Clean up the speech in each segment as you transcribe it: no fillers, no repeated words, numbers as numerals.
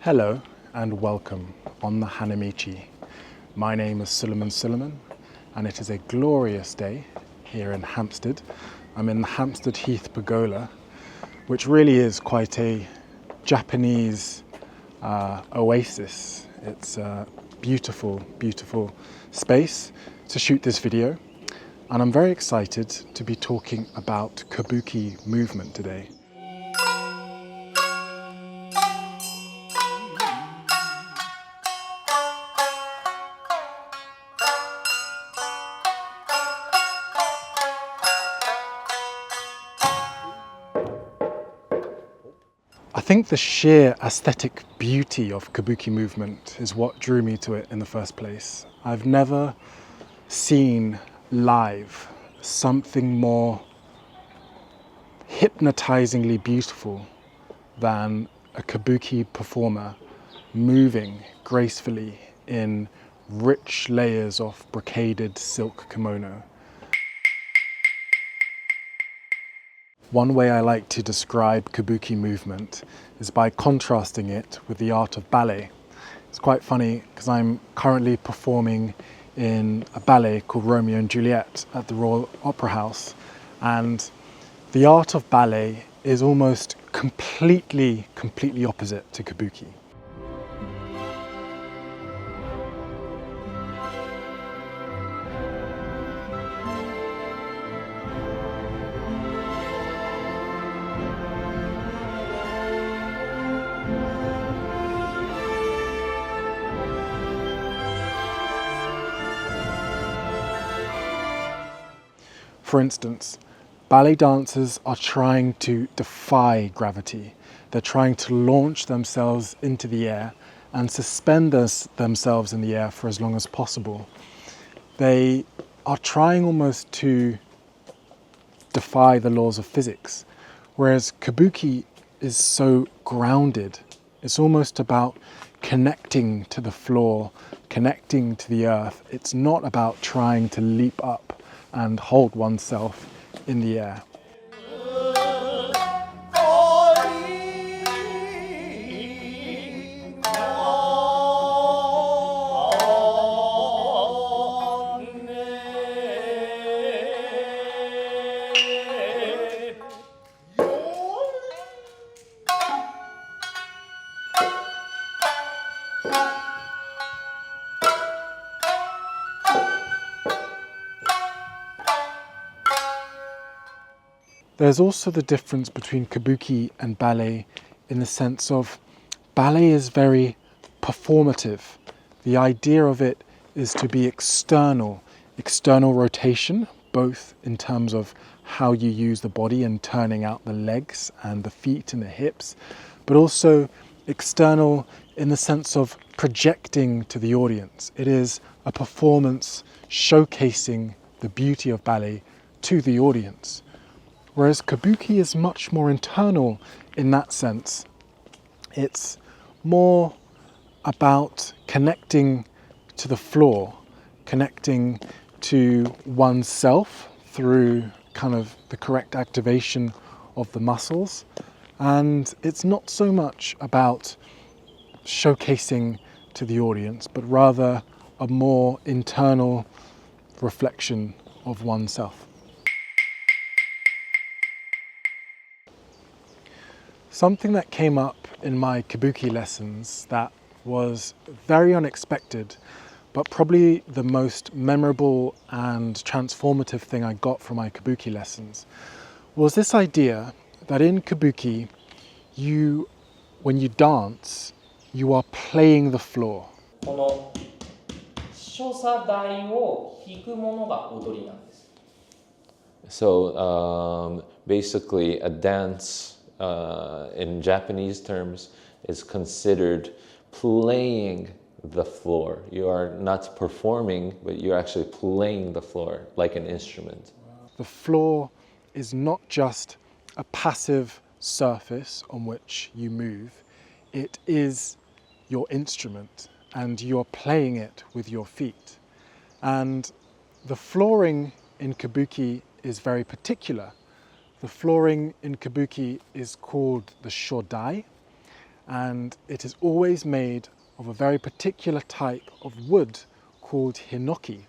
Hello and welcome on the Hanamichi. My name is Suleiman and it is a glorious day here in Hampstead. I'm in the Hampstead Heath Pergola, which really is quite a Japanese oasis. It's a beautiful, beautiful space to shoot this video. And I'm very excited to be talking about Kabuki movement today. I think the sheer aesthetic beauty of Kabuki movement is what drew me to it in the first place. I've never seen live something more hypnotizingly beautiful than a Kabuki performer moving gracefully in rich layers of brocaded silk kimono. One way I like to describe Kabuki movement is by contrasting it with the art of ballet. It's quite funny because I'm currently performing in a ballet called Romeo and Juliet at the Royal Opera House, and the art of ballet is almost completely opposite to Kabuki. For instance, ballet dancers are trying to defy gravity. They're trying to launch themselves into the air and suspend themselves in the air for as long as possible. They are trying almost to defy the laws of physics, whereas Kabuki is so grounded. It's almost about connecting to the floor, connecting to the earth. It's not about trying to leap up and hold oneself in the air. There's also the difference between Kabuki and ballet in the sense of ballet is very performative. The idea of it is to be external rotation, both in terms of how you use the body and turning out the legs and the feet and the hips, but also external in the sense of projecting to the audience. It is a performance showcasing the beauty of ballet to the audience. Whereas Kabuki is much more internal in that sense. It's more about connecting to the floor, connecting to oneself through kind of the correct activation of the muscles. And it's not so much about showcasing to the audience, but rather a more internal reflection of oneself. Something that came up in my Kabuki lessons that was very unexpected, but probably the most memorable and transformative thing I got from my Kabuki lessons was this idea that in Kabuki, when you dance, you are playing the floor. So basically a dance in Japanese terms is considered playing the floor. You are not performing, but you're actually playing the floor like an instrument. The floor is not just a passive surface on which you move, it is your instrument and you're playing it with your feet. And the flooring in Kabuki is very particular. The flooring in Kabuki is called the shodai, and it is always made of a very particular type of wood called hinoki,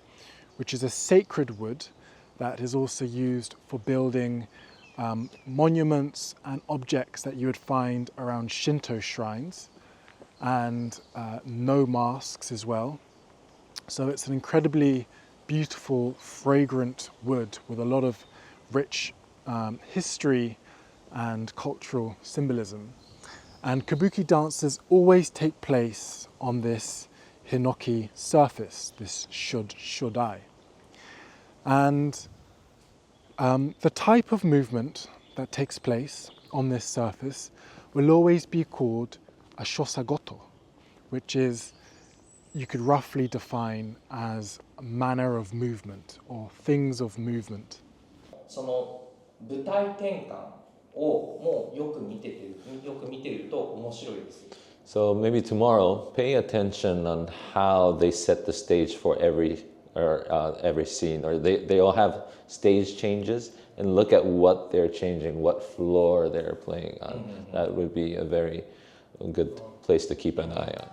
which is a sacred wood that is also used for building monuments and objects that you would find around Shinto shrines, and no masks as well. So it's an incredibly beautiful, fragrant wood with a lot of rich history and cultural symbolism. And Kabuki dances always take place on this hinoki surface, this shodai. And the type of movement that takes place on this surface will always be called a shosagoto, which is, you could roughly define as a manner of movement or things of movement. その舞台転換をもうよく見てると面白いです。So maybe tomorrow, pay attention on how they set the stage for every scene, or they all have stage changes, and look at what they're changing, what floor they're playing on. That would be a very good place to keep an eye on.